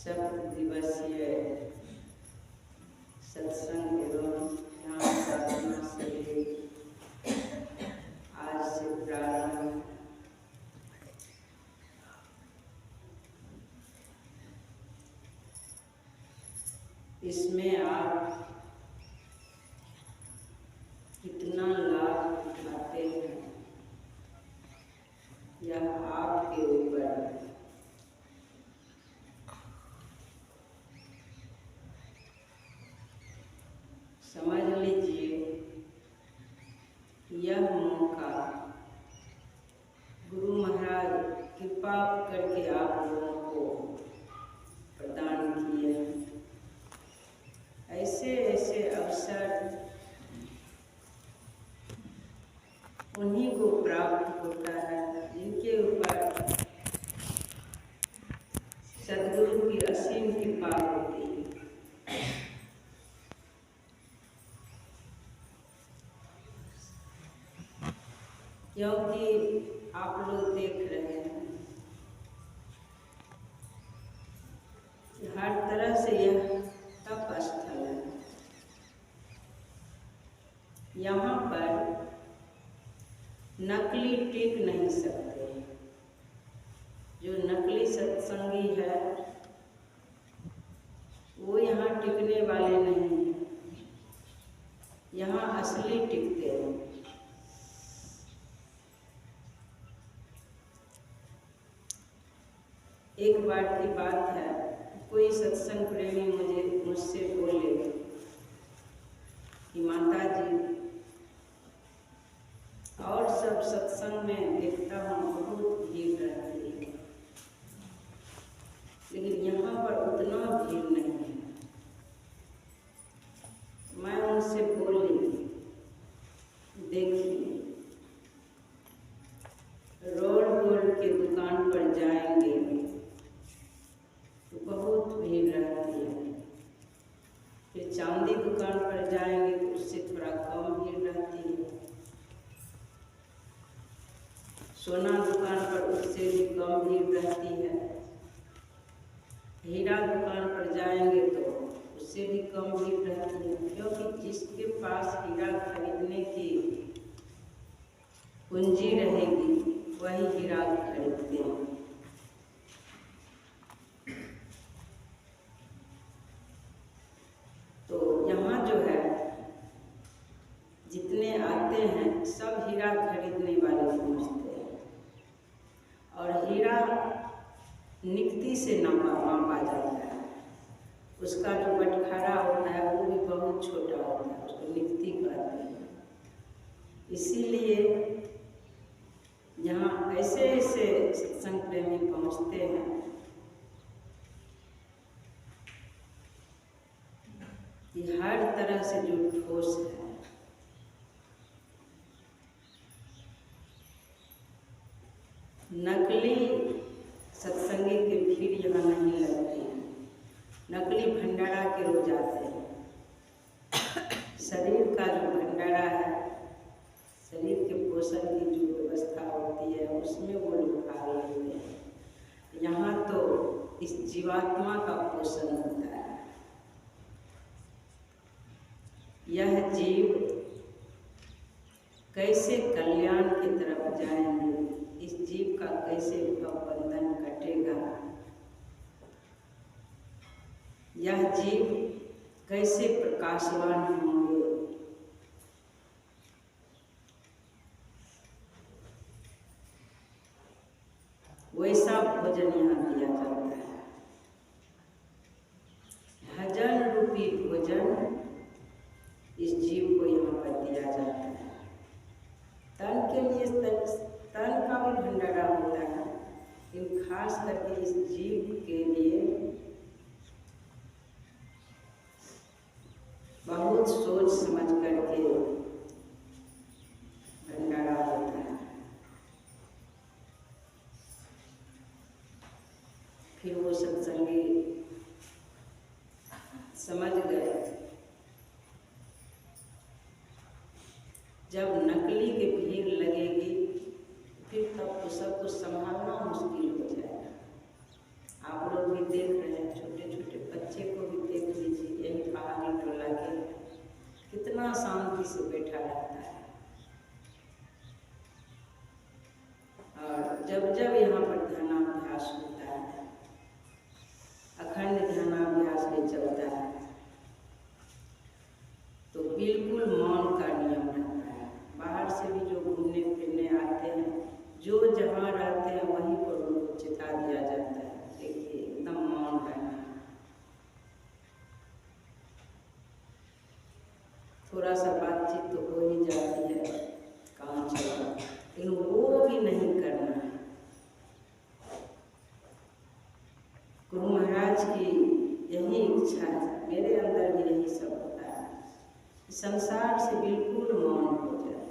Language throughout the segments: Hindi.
सब दिवसीय सत्संग एवं ध्यान साधना से आज से प्रारंभ इसमें आप कितना लाभ उठाते हैं यह आपके ऊपर है। समझ लीजिए यह मौका गुरु महाराज कृपा करके आप लोगों को प्रदान किए हैं। ऐसे ऐसे अवसर उन्हीं को प्राप्त होता है जिनके ऊपर सद्गुरु की असीम कृपा होती है। क्योंकि आप लोग देख रहे हैं कि हर तरह से यह तप स्थल है। यहाँ पर नकली टिक नहीं सकते। जो नकली सत्संगी है वो यहाँ टिकने वाले नहीं हैं। यहाँ असली टिकते हैं। एक बार की बात है, कोई सत्संग प्रेमी मुझसे बोले कि माता जी और सब सत्संग में देखता हूँ बहुत भीड़ रहती है, लेकिन यहाँ पर उतना भीड़ नहीं है। मैं उनसे बोली देखिए रोड गोल्ड के दुकान पर जाएंगे तो बहुत भीड़ रहती है। फिर चांदी दुकान पर जाएंगे तो उससे थोड़ा कम भीड़ रहती है। सोना दुकान पर उससे भी कम भीड़ रहती है। हीरा दुकान पर जाएंगे तो उससे भी कम भीड़ रहती है, क्योंकि जिसके पास हीरा खरीदने की पूंजी रहेगी वही हीरा खरीदते हैं। तो यहाँ जो है जितने आते हैं सब हीरा खरीदने वाले पहुँचते हैं और हीरा निकती से मापा जाता है। उसका जो बटखारा होता है वो भी बहुत छोटा होता है, उसको निकती कहते हैं। इसीलिए यहाँ ऐसे ऐसे सत्संग प्रेमी पहुँचते हैं कि हर तरह से जो ठोस है नकली सत्संगी की भीड़ यहाँ नहीं लगती है। नकली भंडारा के लोग जाते हैं। शरीर का जो भंडारा है, शरीर के पोषण की जो व्यवस्था होती है उसमें वो लोग भाग लेते हैं। यहाँ तो इस जीवात्मा का पोषण होता है। यह जीव कैसे कल्याण की तरफ जाएंगे, इस जीव का कैसे बंधन कटेगा, यह जीव कैसे प्रकाशवान होंगे, वैसा भोजन यहाँ दिया जाता है। भजन रूपी भोजन इस जीव को यहाँ पर दिया जाता है। तन के लिए तन का भी भंडारा होता है, लेकिन खास करके इस जीव के लिए बहुत सोच समझ करके भंडारा होता है। फिर वो सत्संगी समझ गए जब नकली की भीड़ लगेगी फिर तब तो सब कुछ संभालना मुश्किल हो जाएगा। आप लोग भी देख रहे हैं छोटे शांति से बैठा रहता है। और जब जब यहाँ पर ध्यानाभ्यास होता है, अखंड ध्यानाभ्यास भी चलता है, तो बिल्कुल मौन का नियम रहता है। बाहर से भी जो घूमने फिरने आते हैं, जो जहाँ रहते हैं वहीं पर उनको चिता दिया जाता है, देखिए एकदम मौन रहना है। थोड़ा सा बातचीत तो हो ही जाती है, काम चला, लेकिन वो भी नहीं करना है। गुरु महाराज की यही इच्छा है, मेरे अंदर भी यही सब होता है, संसार से बिल्कुल मौन हो जाए।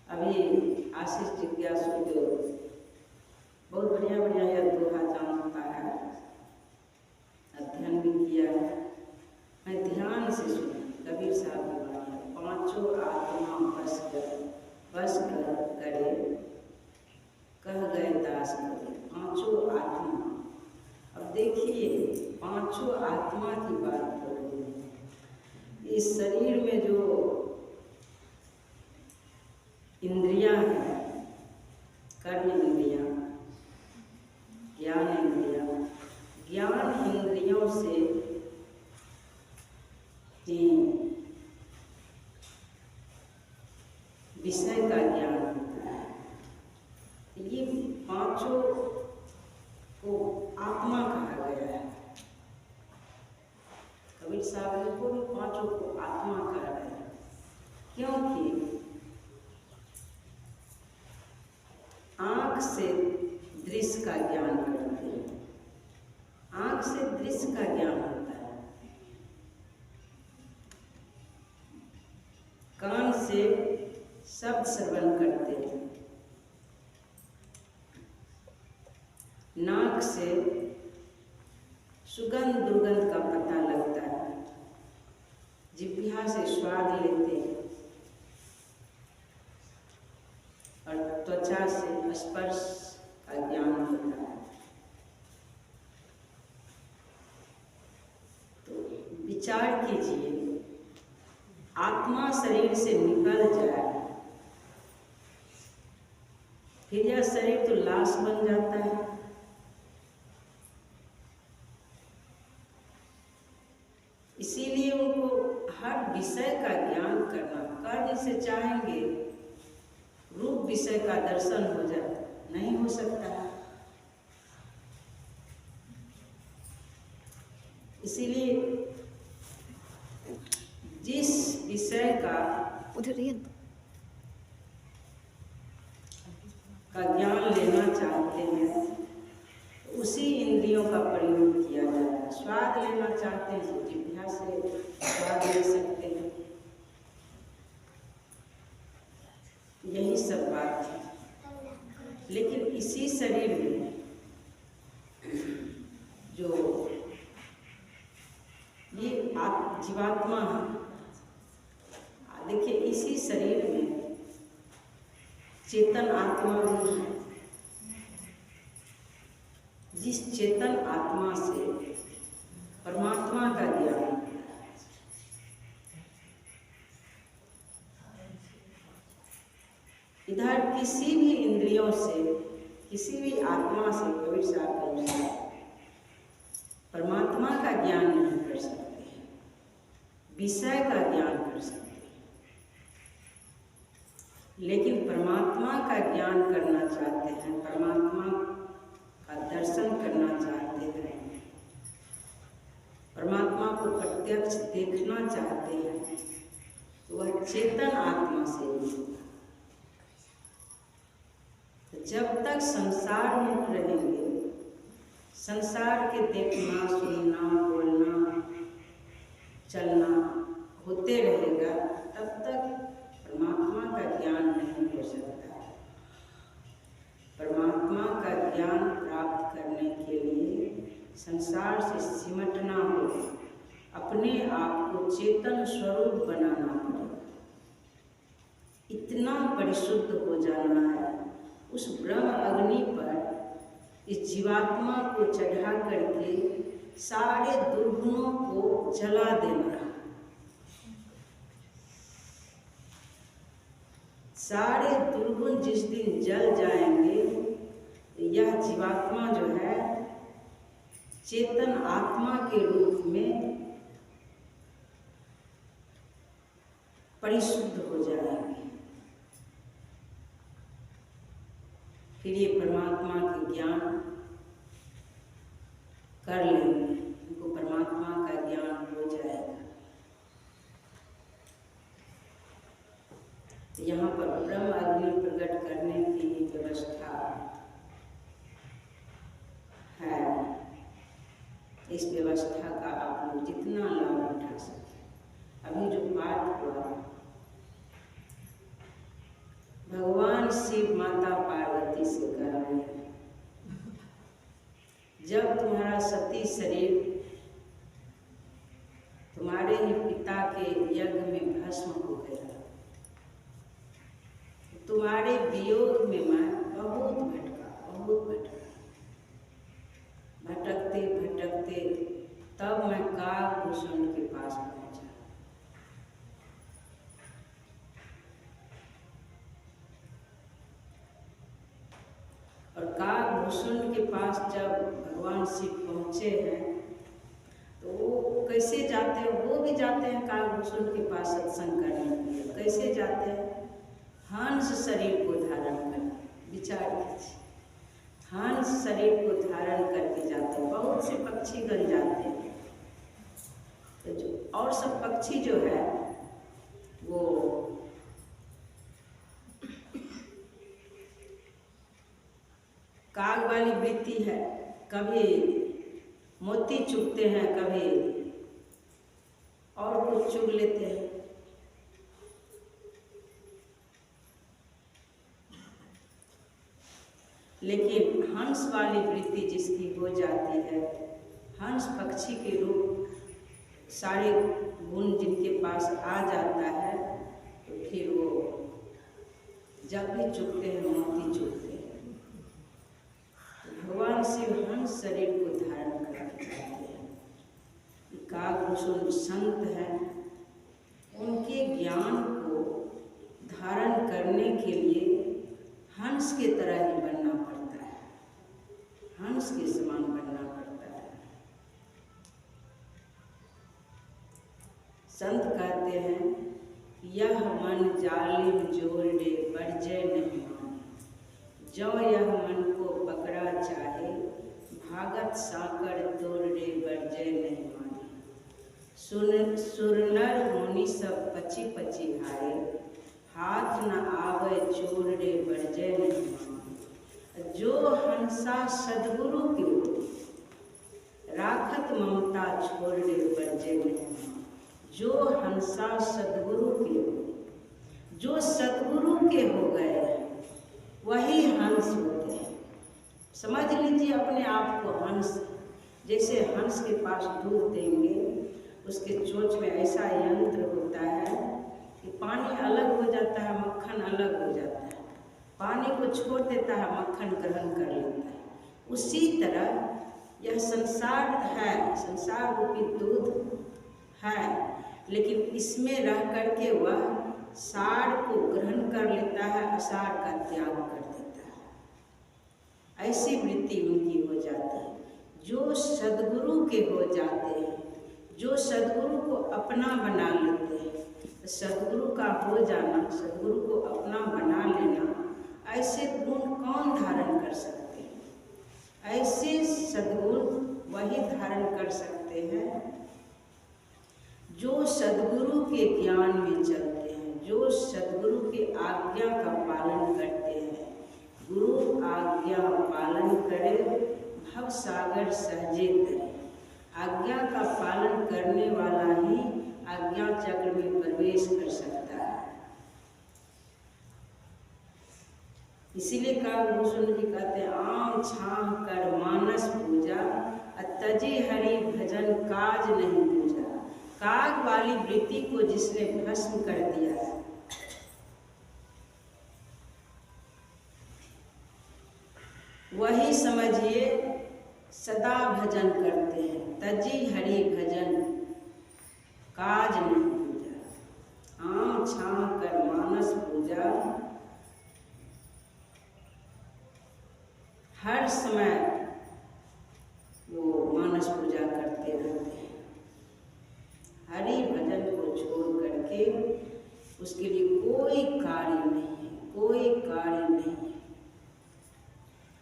अभी आशीष जिज्ञासु जो बहुत बढ़िया बढ़िया यह दोहा जानता है, अध्ययन भी किया है, मैं ध्यान से सुनी कबीर साहब की बात, पांचों आत्मा बस कर करे कह गए दास करे। पांचों आत्मा, अब देखिए पांचों आत्मा की बात हो रही है। इस शरीर में जो इंद्रियां हैं, कर्म इंद्रियां, ज्ञान इंद्रियां, ज्ञान इंद्रियों से विषय का ज्ञान होता है। ये पांचों को आत्मा कहा गया है। कबीर साहब ने को पांचों को आत्मा कहा गया है, क्योंकि आँख से दृश्य का ज्ञान करते हैं, आँख से दृश्य का ज्ञान होता है, कान से शब्द श्रवण करते हैं, नाक से सुगंध दुर्गंध का पता लगता है, जिह्वा से स्वाद लेते हैं, और त्वचा से स्पर्श का ज्ञान होता है। तो विचार कीजिए, आत्मा शरीर से निकल जाए, फिर यह शरीर तो लाश बन जाता है। इसीलिए उनको हर विषय का ज्ञान करना, कर्म से चाहेंगे रूप विषय का दर्शन हो जाए, नहीं हो सकता है। इसीलिए जिस विषय का ज्ञान लेना चाहते हैं, उसी इंद्रियों का प्रयोग किया जाता है। स्वाद लेना चाहते हैं तो जिह्वा से स्वाद ले सकते हैं। यही सब बात है। लेकिन इसी शरीर में जो ये जीवात्मा है, देखिए इसी शरीर में चेतन आत्मा भी है। जिस चेतन आत्मा से परमात्मा का ज्ञान, इधर किसी भी इंद्रियों से, किसी भी आत्मा से कबीर साहब के अनुसार परमात्मा का ज्ञान नहीं कर सकते, विषय का ज्ञान कर सकते। लेकिन परमात्मा का ज्ञान करना चाहते हैं, परमात्मा का दर्शन करना चाहते हैं, परमात्मा को प्रत्यक्ष देखना चाहते हैं, तो वह चेतन आत्मा से होगा। तो जब तक संसार मुख रहेंगे, संसार के देखना, सुनना, बोलना, चलना होते रहेगा, तब तक परमात्मा का ज्ञान नहीं हो सकता। परमात्मा का ज्ञान प्राप्त करने के लिए संसार से सिमटना होगा, अपने आप को चेतन स्वरूप बनाना पड़ेगा, इतना परिशुद्ध हो जाना है। उस ब्रह्म अग्नि पर इस जीवात्मा को चढ़ा करके सारे दुर्गुणों को जला देना है। सारे दुर्गुण जिस दिन जल जाएंगे, यह जीवात्मा जो है चेतन आत्मा के रूप में परिशुद्ध हो जाएंगे। फिर ये परमात्मा के ज्ञान कर लेंगे, इनको परमात्मा का ज्ञान हो जाएगा। यहाँ पर ब्रह्म अग्नि प्रकट करने की व्यवस्था है। इस व्यवस्था का आप लोग जितना लाभ उठा सकें। अभी जो पाठ हुआ, भगवान शिव माता पार्वती से कह रहे हैं, जब तुम्हारा सती शरीर तुम्हारे ही पिता के यज्ञ में भस्म हो गया, तुम्हारे वियोग में मैं बहुत भटका, भटकते भटकते तब मैं कालभूषण के पास पहुंचा। और कालभूषण के पास जब भगवान शिव पहुंचे हैं, तो वो कैसे जाते हैं? वो भी जाते हैं कालभूषण के पास सत्संग करने के लिए। कैसे जाते हैं? हंस शरीर को धारण कर, विचार कीजिए, हंस शरीर को धारण करके जाते हैं। बहुत से पक्षीगण जाते हैं, तो जो और सब पक्षी जो है वो काग वाली वृत्ति है, कभी मोती चुगते हैं, कभी और कुछ चुग लेते हैं। लेकिन हंस वाली वृत्ति जिसकी हो जाती है, हंस पक्षी के रूप सारे गुण जिनके पास आ जाता है, तो फिर वो जब भी चुगते हैं मोती चुगते हैं। भगवान शिव हंस शरीर को धारण करके जाते हैं। कालभूषण संत हैं, उनके ज्ञान को धारण करने के लिए हंस के तरह ही बनना पड़ता है, हंस के समान बनना पड़ता है। संत कहते हैं, यह मन जालिम जोड़े बरजे नहीं माने, जो यह मन को पकड़ा चाहे, भागत साकर तोड़े बरजे नहीं माने। सुरनर मुनि सब पची पची हारे, हाथ न आवे चोरड़े बरजे नहीं माने। जो हंसा सदगुरु के, राखत ममता छोड़े बरजे नहीं माने। जो हंसा सदगुरु के, जो सदगुरु के हो गए वही हंस होते हैं। समझ लीजिए अपने आप को हंस। जैसे हंस के पास दूध देंगे, उसके चोंच में ऐसा यंत्र होता है कि पानी अलग हो जाता है, मक्खन अलग हो जाता है। पानी को छोड़ देता है, मक्खन ग्रहण कर लेता है। उसी तरह यह संसार है, संसार रूपी दूध है, लेकिन इसमें रह करके वह सार को ग्रहण कर लेता है, असार का त्याग कर देता है। ऐसी वृत्ति उनकी हो जाती है। जो सदगुरु के हो जाते हैं, जो सदगुरु को अपना बना लेते हैं, सदगुरु का हो जाना, सदगुरु को अपना बना लेना, ऐसे गुण कौन धारण कर सकते हैं? ऐसे सद्गुण वही धारण कर सकते हैं जो सद्गुरु के ज्ञान में चलते हैं, जो सद्गुरु के आज्ञा का पालन करते हैं। गुरु आज्ञा पालन करे, भव सागर सहजे तरे। आज्ञा का पालन करने वाला ही आज्ञा चक्र में प्रवेश कर सकता है। इसीलिए कालभूषण जी कहते हैं, आम छाह कर मानस पूजा, तजी हरि भजन काज नहीं पूजा। काग वाली वृत्ति को जिसने भस्म कर दिया है, वही समझिए सदा भजन करते हैं। तजी हरि भजन काज नहीं पूजा, आम छाह कर मानस पूजा, हर समय वो मानस पूजा करते रहते हैं। हरि भजन को छोड़ करके उसके लिए कोई कार्य नहीं है, कोई कार्य नहीं है।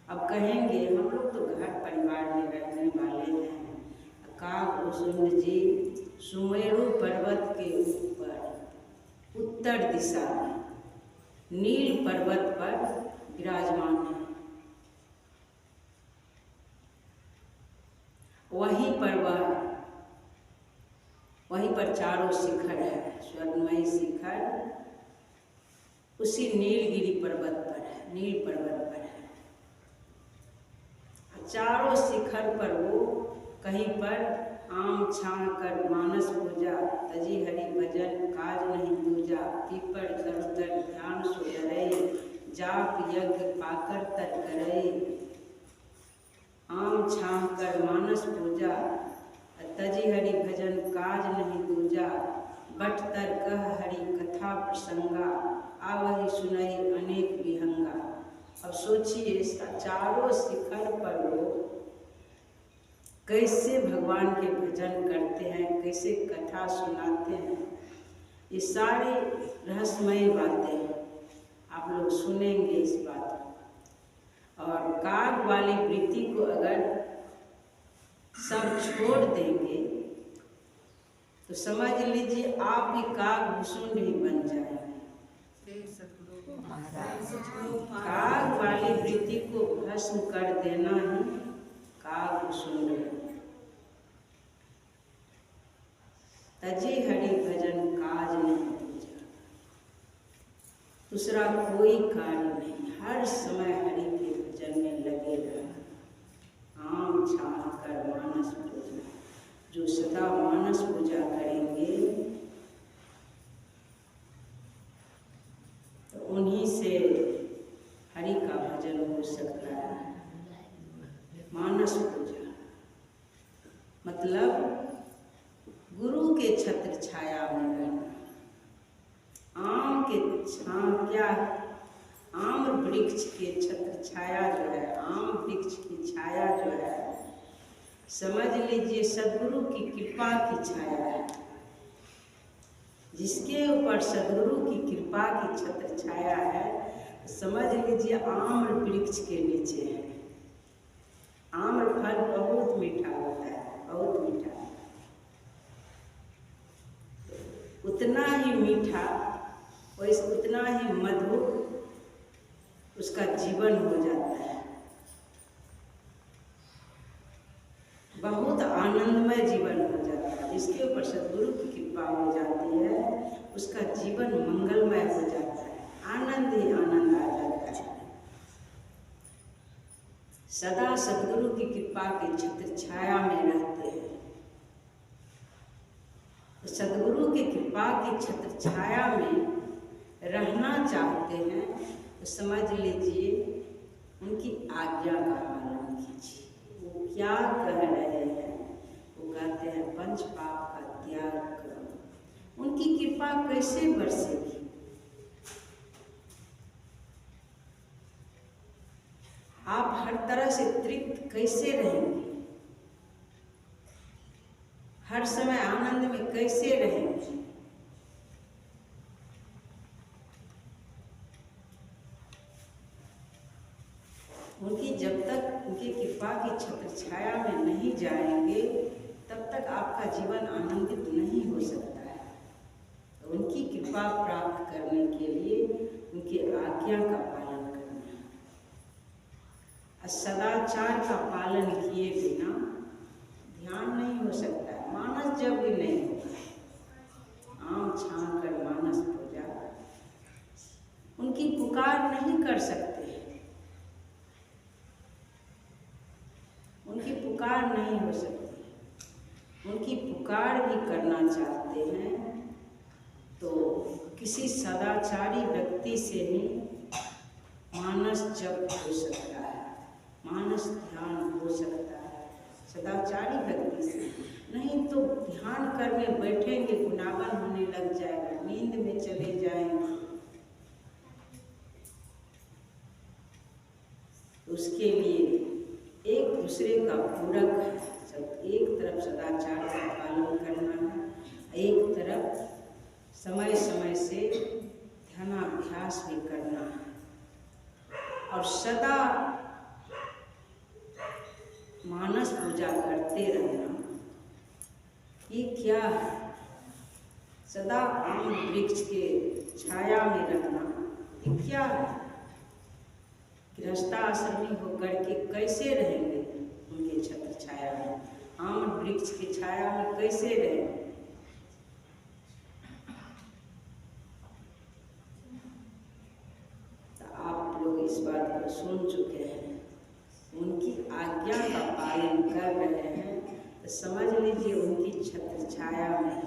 अब कहेंगे हम लोग तो घर परिवार में रहने वाले हैं। काकभूषुंड जी सुमेरु पर्वत के ऊपर उत्तर दिशा में नील पर्वत पर विराजमान है। वहीं पर चारों शिखर है, स्वर्णमयी शिखर उसी नीलगिरी पर्वत पर है, नील पर्वत पर है। चारों शिखर पर वो कहीं पर आम छां कर मानस पूजा, तजी हरि भजन काज नहीं दूजा, पीपड़ तरुतर ध्यान सो डरै, जाप यज्ञ पाकर तर करई। आम छां कर मानस पूजा, तजी हरि भजन काज नहीं दूजा, बट तर कह हरि कथा प्रसंगा, आवहि सुनई अनेक विहंगा। अब सोचिए चारों शिखर पर वो कैसे भगवान के भजन करते हैं, कैसे कथा सुनाते हैं। ये सारी रहस्यमय बातें आप लोग सुनेंगे इस बात को। और काग वाली वृत्ति को अगर सब छोड़ देंगे तो समझ लीजिए आप भी काकभूषुंड ही बन जाएंगे। काग वाली वृत्ति को भस्म कर देना ही काकभूषुंड है। तजी हरि भजन काज नहीं दूजा, दूसरा कोई कार्य नहीं, हर समय हरि के भजन में लगे रहना। आम छान कर मानस पूजा, जो सदा मानस पूजा करेंगे तो उन्हीं से हरि का भजन हो सकता है। मानस पूजा मतलब गुरु के छत्र छाया में रहना। आम के क्या आम वृक्ष के छत्र छाया जो है, आम वृक्ष की छाया जो है, समझ लीजिए सद्गुरु की कृपा की छाया है। जिसके ऊपर सद्गुरु की कृपा की छत्र छाया है, समझ लीजिए आम वृक्ष के नीचे है। आम फल बहुत मीठा होता है, बहुत मीठा। उतना ही मीठा वैसे उतना ही मधुर उसका जीवन हो जाता है। बहुत आनंदमय जीवन हो जाता है। जिसके ऊपर सद्गुरु की कृपा हो जाती है उसका जीवन मंगलमय हो जाता है, आनंद ही आनंद आ जाता है। सदा सद्गुरु की कृपा के छत्र छाया में रहते हैं। तो सद्गुरु की कृपा की छत्र छाया में रहना चाहते हैं तो समझ लीजिए उनकी आज्ञा का पालन कीजिए। वो क्या कह रहे हैं, वो कहते हैं पंच पाप का त्याग करो। उनकी कृपा कैसे बरसेगी? आप हर तरह से तृप्त कैसे रहेंगे? हर समय आनंद में कैसे रहेंगे? उनकी जब तक उनकी कृपा की छत्र छाया में नहीं जाएंगे तब तक आपका जीवन आनंदित नहीं हो सकता है। तो उनकी कृपा प्राप्त करने के लिए उनकी आज्ञा का पालन करना है। सदाचार का पालन किए बिना ध्यान नहीं हो सकता है। मानस जब भी नहीं होगा, आम छान कर मानस पूजा, उनकी पुकार नहीं कर सकते, उनकी पुकार नहीं हो सकती। उनकी पुकार भी करना चाहते हैं तो किसी सदाचारी व्यक्ति से ही मानस जप हो सकता है, मानस ध्यान हो सकता है सदाचारी व्यक्ति से। नहीं तो ध्यान करने बैठेंगे गुनावन होने लग जाएगा, नींद में चले जाएंगे। उसके लिए एक दूसरे का पूरक है। जब एक तरफ सदाचार का पालन करना है, एक तरफ समय समय से ध्यानाभ्यास भी करना है और सदा मानस पूजा करते रहना। ये क्या है? सदा आम वृक्ष के छाया में रहना, ये क्या है? गृहस्थाश्रमी होकर के कैसे रहेंगे उनके छत्र छाया में? आम वृक्ष की छाया में कैसे रहेंगे? तो आप लोग इस बात को सुन चुके हैं, उनकी आज्ञा का पालन कर रहे हैं, तो समझ लीजिए उनकी छत्र छाया में,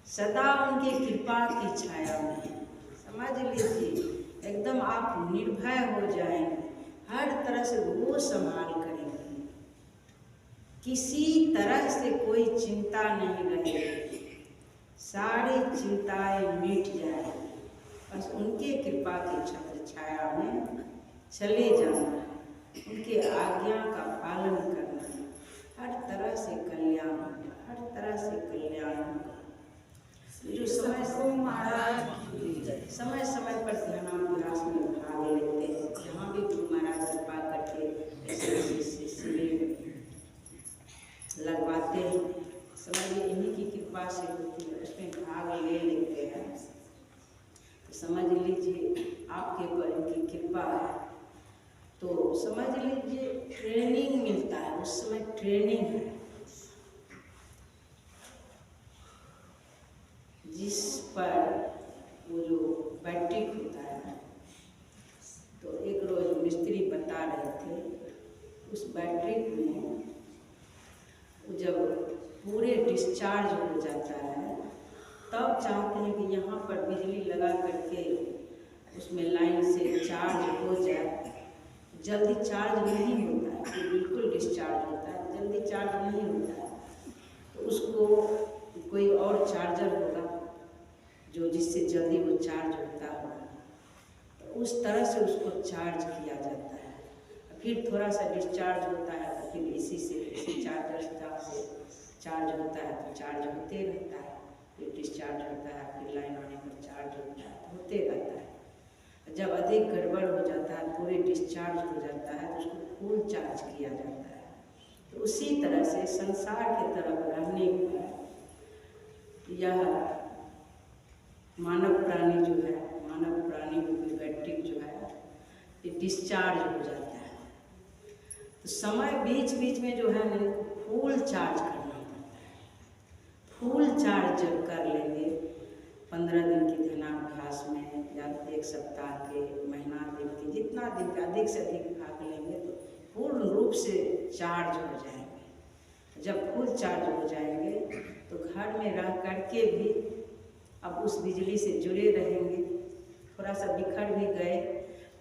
सदा उनकी कृपा की छाया में। समझ लीजिए एकदम आप निर्भय हो जाएंगे, हर तरह से वो संभाल करेंगे, किसी तरह से कोई चिंता नहीं रहेगी, सारी चिंताएं मिट जाएंगी। बस उनके कृपा की छत्र छाया में चले जाना, उनके आज्ञा का पालन करना, हर तरह से कल्याण होगा, हर तरह से कल्याण होगा। जो समय समय पर ध्यानाभ्यास में भाग लेते हैं, जहाँ भी गुरु महाराज कृपा करके ऐसे शिविर लगवाते हैं, समझिए इन्हीं की कृपा से होती है, उसमें भाग ले लेते हैं, तो समझ लीजिए आपके ऊपर इनकी कृपा है। तो समझ लीजिए ट्रेनिंग मिलता है, उस समय ट्रेनिंग है, जिस पर वो जो बैटरी होता है, तो एक रोज मिस्त्री बता रहे थे, उस बैटरी में जब पूरे डिस्चार्ज हो जाता है, तब चाहते हैं कि यहाँ पर बिजली लगा करके उसमें लाइन से चार्ज हो जाए। जल्दी चार्ज नहीं होता है, तो बिल्कुल डिस्चार्ज होता है, जल्दी चार्ज नहीं होता है, तो उसको कोई और चार्जर होगा जो जिससे जल्दी वो चार्ज होता होगा, तो उस तरह से उसको चार्ज किया जाता है। फिर थोड़ा सा डिस्चार्ज होता है, तो फिर इसी चार्जर से चार्ज होता है, तो चार्ज होते रहता है, फिर डिस्चार्ज होता है, फिर लाइन आने पर चार्ज होता है, तो होते रहता है। जब अधिक गड़बड़ हो जाता है, पूरे डिस्चार्ज हो जाता है, तो उसको फुल चार्ज किया जाता है। तो उसी तरह से संसार की तरफ रहने पर यह मानव प्राणी जो है, मानव प्राणी की बैटरी जो है, ये डिस्चार्ज हो जाता है। तो समय बीच बीच में जो है ना, फुल चार्ज करना पड़ता है। फुल चार्ज जब कर लेंगे 15 दिन के ध्यानाभ्यास में, या 1 सप्ताह के, महीना दिन के, जितना दिन का अधिक से अधिक भाग लेंगे, तो पूर्ण रूप से चार्ज हो जाएंगे। जब फुल चार्ज हो जाएंगे, तो घर में रह करके भी अब उस बिजली से जुड़े रहेंगे। थोड़ा सा बिखर भी गए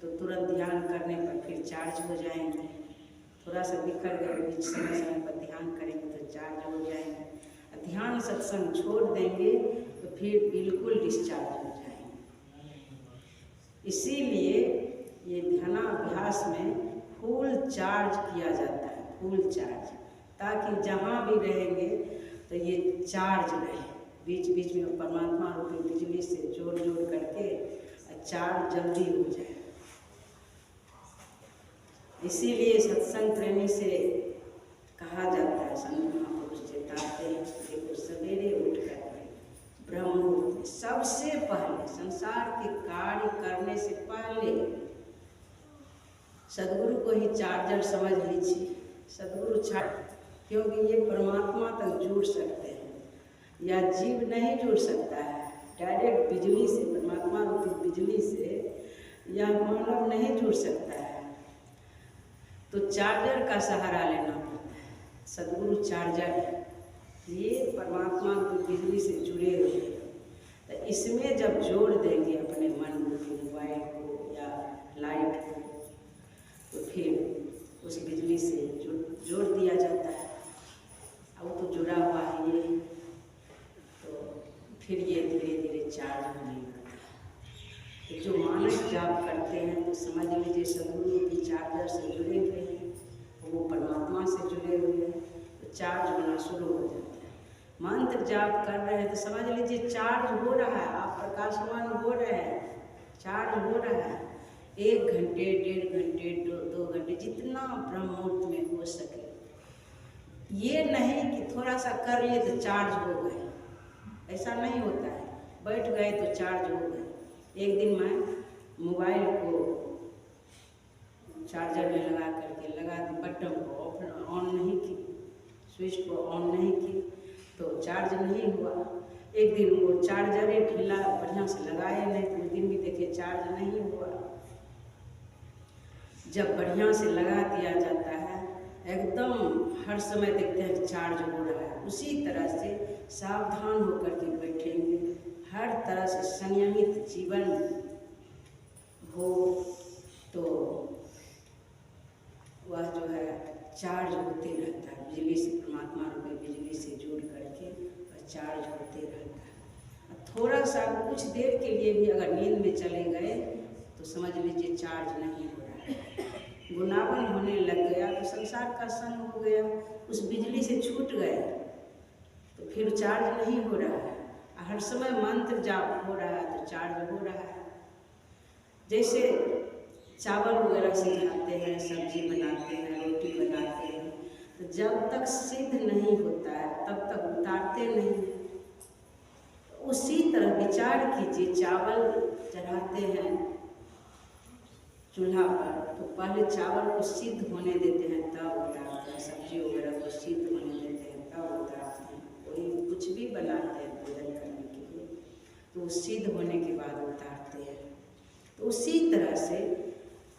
तो तुरंत ध्यान करने पर फिर चार्ज हो जाएंगे, थोड़ा सा बिखर गए, बीच समय समय पर ध्यान करेंगे तो चार्ज हो जाएंगे। ध्यान सत्संग छोड़ देंगे तो फिर बिल्कुल डिस्चार्ज हो जाएंगे। इसीलिए ये ध्यानाभ्यास में फुल चार्ज किया जाता है, फुल चार्ज, ताकि जहाँ भी रहेंगे तो ये चार्ज रहे। बीच बीच में परमात्मा रूपी बिजली से जोड़ करके चार्ज जल्दी हो जाए। इसीलिए सत्संग प्रेमी से कहा जाता है, संत महापुरुष चेताते हैं, देखो सवेरे उठ कर ब्रह्म मुहूर्त में सबसे पहले, संसार के कार्य करने से पहले सदगुरु को ही चार्जर समझ लीजिए। सदगुरु क्योंकि ये परमात्मा तक जुड़ सकते हैं, या जीव नहीं जुड़ सकता है डायरेक्ट बिजली से, परमात्मा रूपी बिजली से, या मानव नहीं जुड़ सकता है, तो चार्जर का सहारा लेना पड़ता है। सदगुरु चार्जर है, ये परमात्मा की बिजली से जुड़े हुए हैं। तो इसमें जब जोड़ देंगे अपने मन रूपी मोबाइल को या लाइट को, तो फिर उस बिजली से जोड़ दिया जाता है। अब तो जुड़ा हुआ है ये, तो फिर ये धीरे धीरे चार्ज होने लगता है। तो जो मानस जाप करते करते हैं तो समझ लीजिए सदगुरु की चार्जर से जुड़े हुए हैं, वो परमात्मा से जुड़े हुए हैं, तो चार्ज होना शुरू हो जाता है। मंत्र जाप कर रहे हैं तो समझ लीजिए चार्ज हो रहा है, आप प्रकाशमान हो रहे हैं, चार्ज हो रहा है। 1 घंटे, 1.5 घंटे, 2 घंटे, जितना ब्रह्म मुहूर्त में हो सके। ये नहीं कि थोड़ा सा कर लिए तो चार्ज हो गए, ऐसा नहीं होता है। बैठ गए तो चार्ज हो गए। एक दिन मैं मोबाइल को चार्जर में लगा दी, बटन को ऑन नहीं की, स्विच को ऑन नहीं की तो चार्ज नहीं हुआ। एक दिन वो चार्जर ही ढीला बढ़िया से लगाए नहीं तो उस दिन भी देखिए चार्ज नहीं हुआ। जब बढ़िया से लगा दिया जाता है एकदम हर समय देखते हैं चार्ज हो रहा है, उसी तरह से सावधान होकर के बैठेंगे, हर तरह से संयमित जीवन हो तो वह जो है चार्ज होते रहता है। बिजली से, परमात्मा रूपी बिजली से जोड़ करके वह चार्ज होते रहता है। थोड़ा सा कुछ देर के लिए भी अगर नींद में चले गए तो समझ लीजिए चार्ज नहीं हो रहा है, गुनावन होने लग गया तो संसार का संग हो गया, उस बिजली से छूट गए तो फिर चार्ज नहीं हो रहा है। हर समय मंत्र जाप हो रहा है तो चार्ज हो रहा है। जैसे चावल वगैरह सिखाते हैं, सब्जी बनाते हैं, रोटी बनाते हैं, तो जब तक सिद्ध नहीं होता है तब तक उतारते नहीं। तो उसी तरह विचार कीजिए, चावल चढ़ाते हैं चूल्हा पर तो पहले चावल को सिद्ध होने देते हैं तब उतारते हैं, सब्जी वगैरह को सिद्ध होने देते हैं तब उतारते हैं। कोई कुछ भी बनाते हैं भोजन करने के लिए तो वो सिद्ध होने के बाद उतारते हैं। तो उसी तरह से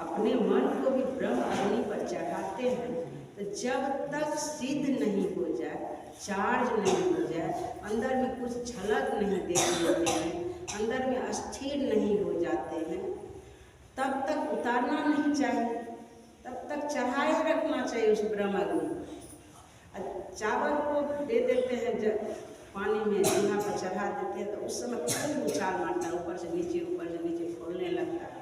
अपने मन को भी ब्रह्म अग्नि पर चढ़ाते हैं तो जब तक सिद्ध नहीं हो जाए, चार्ज नहीं हो जाए, अंदर में कुछ झलक नहीं देख लेते हैं, अंदर में अस्थिर नहीं हो जाते हैं, तब तक उतारना नहीं चाहिए, तब तक चढ़ाए रखना चाहिए उस ब्रह्म अग्नि। चावल को दे देते हैं जब पानी में चूल्हा पर चढ़ा देते हैं तो उस समय खूब उछाल मारता है, ऊपर से नीचे खोलने लगता है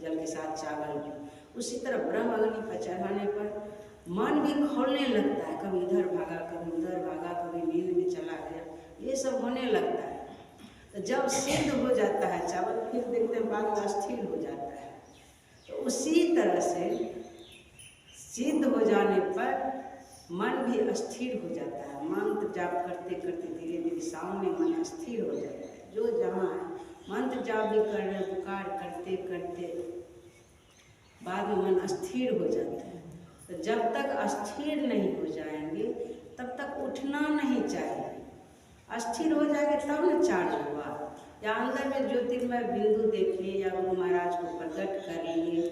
जल के साथ चावल भी। उसी तरह ब्रह्म अग्नि पर चढ़ाने पर मन भी खोलने लगता है, कभी इधर भागा, कभी उधर भागा, कभी नींद में चला गया, ये सब होने लगता है। तो जब सिद्ध हो जाता है चावल फिर देखते हैं बाद में स्थिर हो जाता है। तो उसी तरह से सिद्ध हो जाने पर मन भी स्थिर हो जाता है। मंत्र जाप करते करते धीरे धीरे सामने मन स्थिर हो जाता है। जो जहाँ है मंत्र जाप भी कर रहे, पुकार करते करते बाद में मन स्थिर हो जाता है। तो जब तक स्थिर नहीं हो जाएंगे तब तक उठना नहीं चाहिए। स्थिर हो जाएंगे तब न चार्ज हुआ। या अंदर में ज्योतिर्मय बिंदु देख लिए, या गुरु महाराज को प्रकट कर लिए,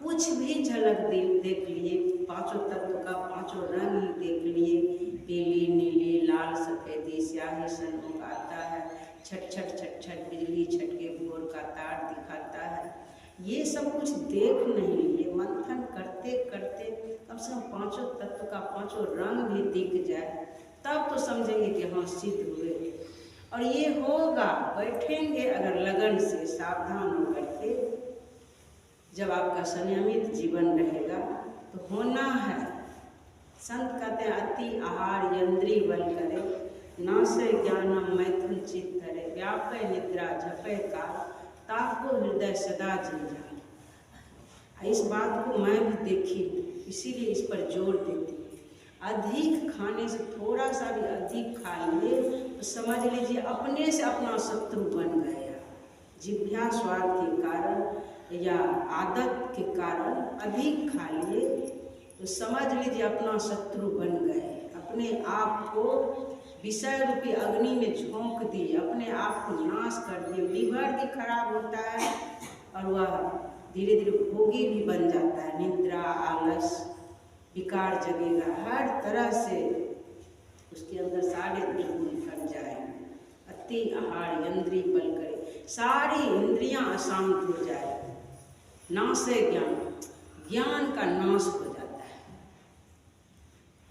कुछ भी झलक देख लिए, पांचों तत्व का पांचों रंग ही देख लिए, पीली नीली लाल सफेदी स्याही सन्मुख आता है, छट छट छट छट बिजली छटके भोर का तार दिखाता है। ये सब कुछ देख नहीं लिए, मंथन करते करते कम से कम पांचों तत्व का पांचों रंग भी दिख जाए तब तो समझेंगे कि हाँ सिद्ध हुए। और ये होगा, बैठेंगे अगर लगन से सावधान होकर के, जब आपका संयमित जीवन रहेगा तो होना है। संत कहते हैं अति आहार यंद्री बल करे, नासे ज्ञानम मैथुन चित धरे, व्यापय निद्रा झपय काल, ताको हृदय सदा जंजाल। इस बात को मैं भी देखी, इसीलिए इस पर जोर देती। अधिक खाने से थोड़ा सा भी अधिक खा लिए तो समझ लीजिए अपने से अपना शत्रु बन गया। जिह्वा स्वाद के कारण या आदत के कारण अधिक खा लिए तो समझ लीजिए अपना शत्रु बन गए। अपने आप को विषय रूपी अग्नि में झोंक दिए, अपने आप को नाश कर दिए। लीवर भी खराब होता है और वह धीरे धीरे भोगी भी बन जाता है। निद्रा आलस विकार जगेगा, हर तरह से उसके अंदर सारे दुर्गुण फट जाएंगे। अति आहार यंद्री बल करे, सारी इंद्रियां अशांत हो जाए। नाशे ज्ञान, ज्ञान का नाश हो जाता है।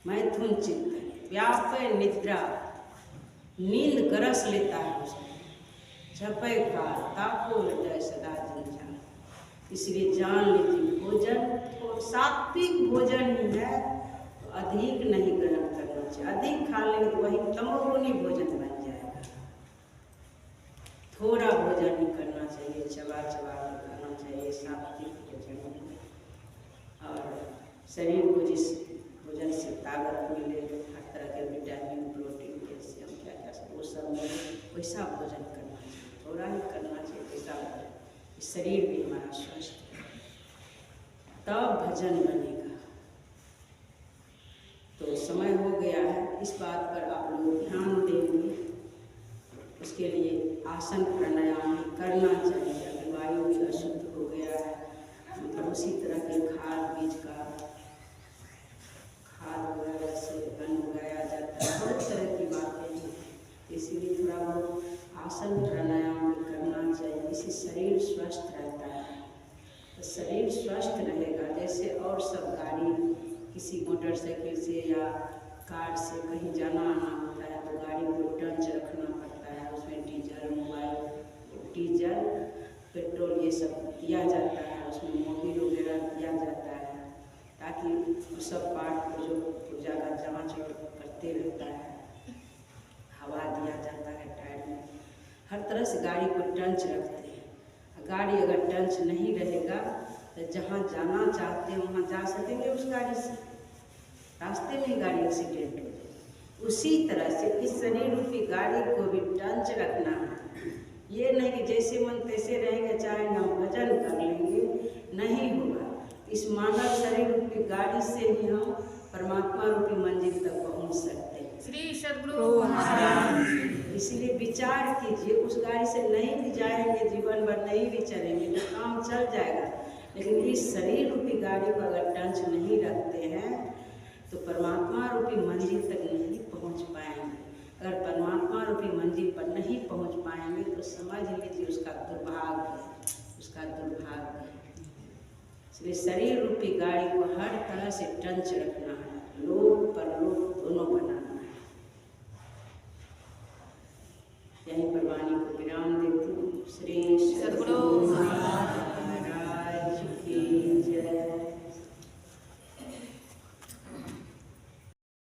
मैथुन चित्त, व्यापय निद्रा, नींद गरस लेता है उसको। झपय काल, ताको हृदय सदा जंजाल। इसलिए जान लीजिए भोजन तो सात्विक भोजन ही है, तो अधिक नहीं ग्रहण करना चाहिए। अधिक खा लेंगे तो वही तमोगुनी भोजन बन जाएगा। थोड़ा भोजन ही करना चाहिए, चबा चबा कर खाना चाहिए, सात्विक भोजन। और शरीर को जिस भोजन से ताकत मिले, हर तरह के विटामिन, प्रोटीन, कैल्शियम, क्या क्या सब वो सब मिले, वैसा भोजन करना चाहिए। थोड़ा ही करना चाहिए वैसा भोजन, शरीर भी हमारा स्वस्थ है, तब भजन बनेगा। तो समय हो गया है, इस बात पर आप लोग ध्यान देंगे। उसके लिए आसन प्राणायाम करना चाहिए। अगर वायु भी अशुद्ध हो गया है, मतलब उसी तरह के खाद बीज का खाद वगैरह से अन्न उगाया जाता है, बहुत तरह की बातें हैं, इसीलिए थोड़ा बहुत आसन प्राणायाम भी करना चाहिए। इससे शरीर स्वस्थ रहता है। तो शरीर स्वस्थ रहेगा, जैसे और सब गाड़ी किसी मोटरसाइकिल से या कार से कहीं जाना आना होता है तो गाड़ी को टंच रखना पड़ता है, उसमें डीजल, मोबाइल, डीजल, पेट्रोल ये सब दिया जाता है, उसमें मोबिल वगैरह दिया जाता है, ताकि उस सब पार्ट को जो पूजा का जाँच करते रहता है, हवा दिया जाता है टायर में, हर तरह से गाड़ी को टंच रखते हैं। गाड़ी अगर टंच नहीं रहेगा तो जहाँ जाना चाहते हैं वहाँ जा सकेंगे उस गाड़ी से, रास्ते में ही गाड़ी एक्सीडेंट हो जाए। उसी तरह से इस शरीर रूपी गाड़ी को भी टंच रखना है। ये नहीं कि जैसे मन तैसे रहेंगे, चाहे हम भजन कर लेंगे, नहीं होगा। इस मानव शरीर रूपी गाड़ी से ही हम परमात्मा रूपी मंजिल तक पहुंच सकते हैं। श्री सद्गुरु महाराज। इसलिए विचार कीजिए, उस गाड़ी से नहीं भी जाएंगे, जीवन भर नहीं भी चलेंगे तो काम चल जाएगा, लेकिन इस शरीर रूपी गाड़ी को अगर टंच नहीं रखते हैं तो परमात्मा रूपी मंजिल तक नहीं पहुंच पाएंगे। अगर परमात्मा रूपी मंजिल पर नहीं पहुंच पाएंगे तो समझ लीजिए उसका दुर्भाग्य है, उसका दुर्भाग्य है। इसलिए शरीर रूपी गाड़ी को हर तरह से टंच रखना है, लोक परलोक दोनों बना